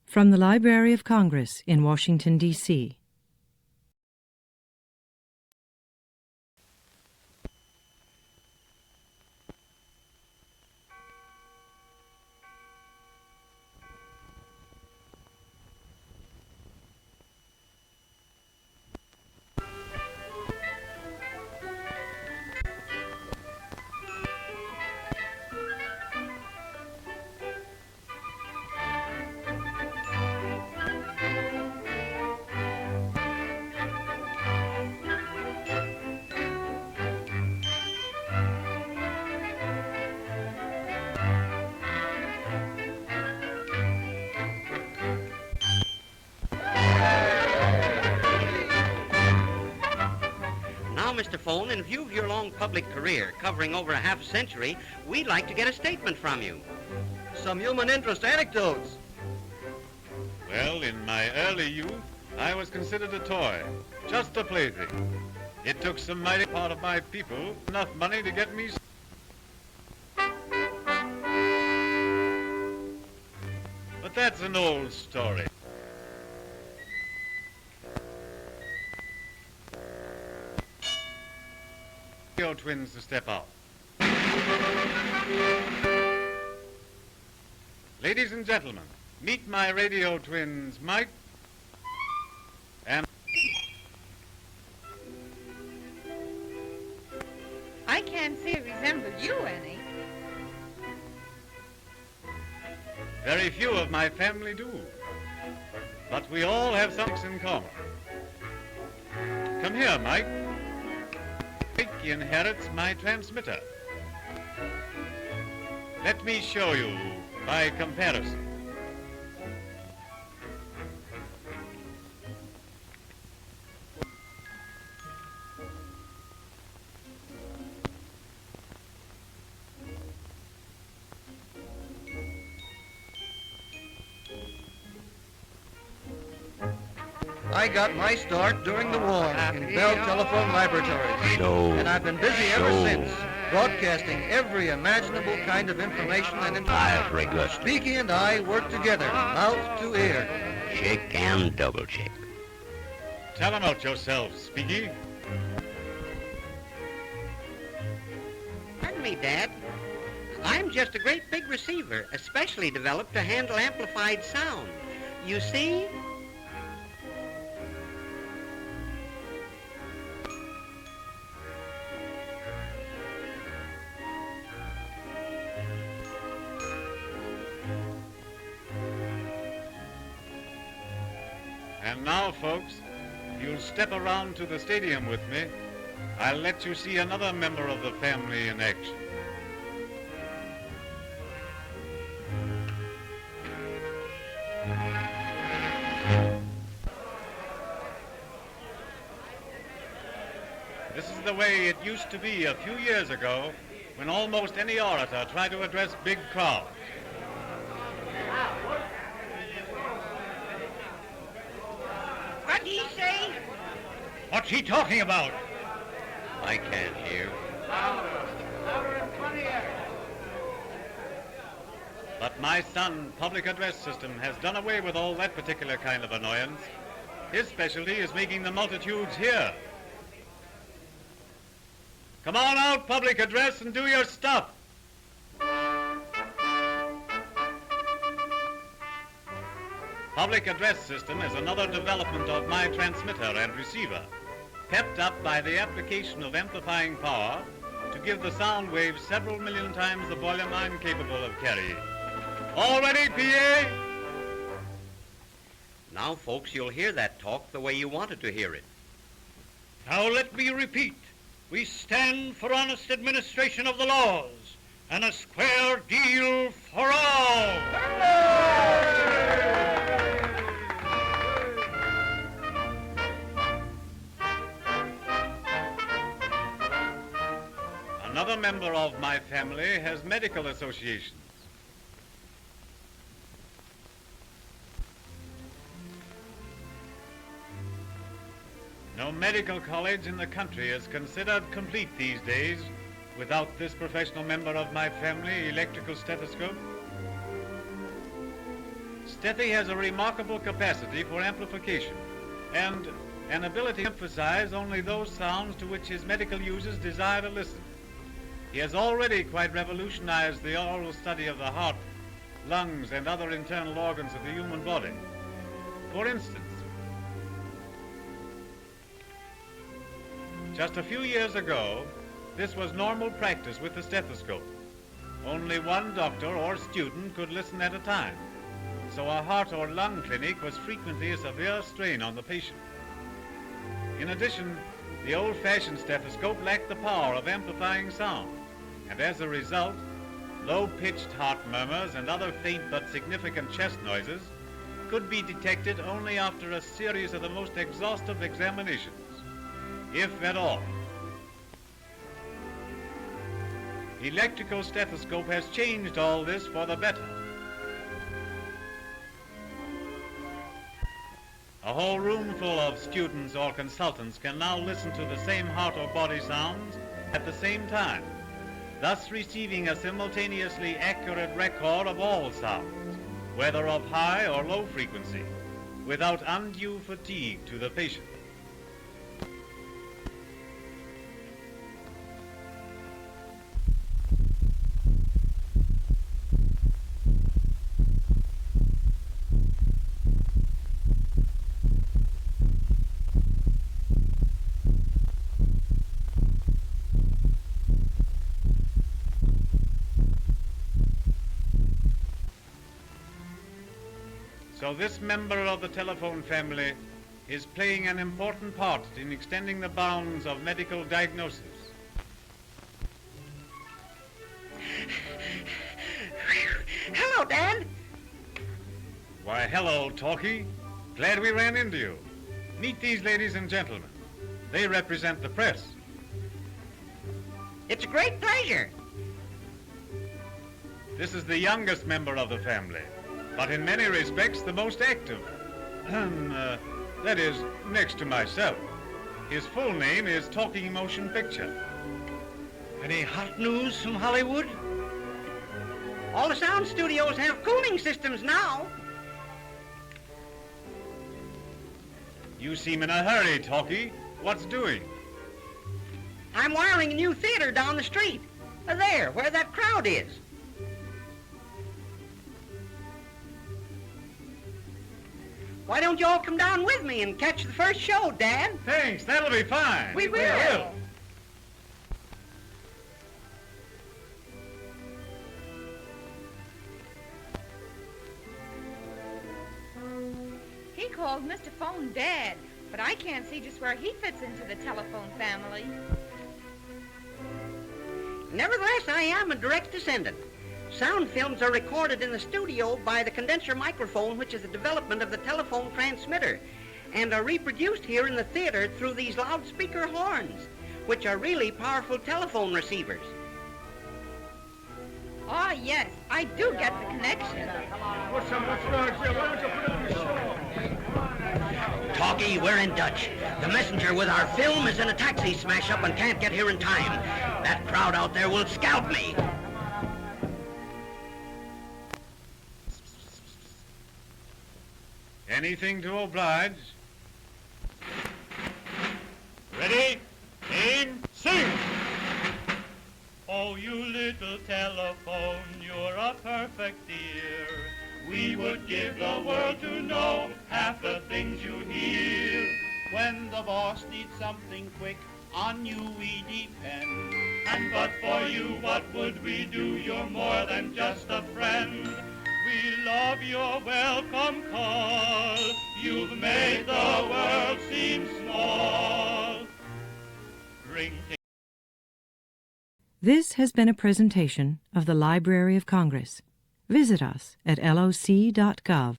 From the Library of Congress in Washington, D.C. Mr. Phone, in view of your long public career, covering over a half century, we'd like to get a statement from you. Some human interest anecdotes. Well, in my early youth, I was considered a toy, just a plaything. It took some mighty part of my people enough money to get me. But that's an old story. Your twins to step out. Ladies and gentlemen, meet my radio twins, Mike and... I can't say it resembles you any. Very few of my family do, but we all have something in common. Come here, Mike. Mike inherits my transmitter. Let me show you by comparison. I got my start during the war in Bell Telephone Laboratories. And I've been busy ever since, broadcasting every imaginable kind of information and Very good. Speakie and I work together, mouth to ear. Shake and double check. Tell them out yourself, Speakie. Pardon me, Dad. I'm just a great big receiver, especially developed to handle amplified sound. You see? And now, folks, if you'll step around to the stadium with me, I'll let you see another member of the family in action. This is the way it used to be a few years ago when almost any orator tried to address big crowds. What'd he say? What's he talking about? I can't hear. But my son, public address system, has done away with all that particular kind of annoyance. His specialty is making the multitudes hear. Come on out, public address, and do your stuff. Public address system is another development of my transmitter and receiver, pepped up by the application of amplifying power to give the sound waves several million times the volume I'm capable of carrying. All ready, PA? Now, folks, you'll hear that talk the way you wanted to hear it. Now let me repeat. We stand for honest administration of the laws and a square deal for all. Another member of my family has medical associations. No medical college in the country is considered complete these days without this professional member of my family electrical stethoscope. Stethie has a remarkable capacity for amplification and an ability to emphasize only those sounds to which his medical users desire to listen. He has already quite revolutionized the oral study of the heart, lungs, and other internal organs of the human body. For instance, just a few years ago, this was normal practice with the stethoscope. Only one doctor or student could listen at a time, so a heart or lung clinic was frequently a severe strain on the patient. In addition, the old-fashioned stethoscope lacked the power of amplifying sound, and as a result, low-pitched heart murmurs and other faint but significant chest noises could be detected only after a series of the most exhaustive examinations, if at all. Electrical stethoscope has changed all this for the better. A whole room full of students or consultants can now listen to the same heart or body sounds at the same time, thus receiving a simultaneously accurate record of all sounds, whether of high or low frequency, without undue fatigue to the patient. So this member of the telephone family is playing an important part in extending the bounds of medical diagnosis. Hello, Dad. Why, hello, Talkie. Glad we ran into you. Meet these ladies and gentlemen. They represent the press. It's a great pleasure. This is the youngest member of the family, but in many respects the most active. That is, next to myself. His full name is Talking Motion Picture. Any hot news from Hollywood? All the sound studios have cooling systems now. You seem in a hurry, Talkie. What's doing? I'm wiring a new theater down the street. There, where that crowd is. Why don't you all come down with me and catch the first show, Dad? Thanks, that'll be fine. We will. He called Mr. Phone Dad, but I can't see just where he fits into the telephone family. Nevertheless, I am a direct descendant. Sound films are recorded in the studio by the condenser microphone, which is a development of the telephone transmitter, and are reproduced here in the theater through these loudspeaker horns, which are really powerful telephone receivers. Ah, yes, I do get the connection. Talkie, we're in Dutch. The messenger with our film is in a taxi smash-up and can't get here in time. That crowd out there will scalp me. Anything to oblige. Ready? Aim, sing! Oh, you little telephone, you're a perfect dear. We would give the world to know half the things you hear. When the boss needs something quick, on you we depend. And but for you, what would we do? You're more than just a friend. We love your welcome call. You've made the world seem small. Ring. This has been a presentation of the Library of Congress. Visit us at loc.gov.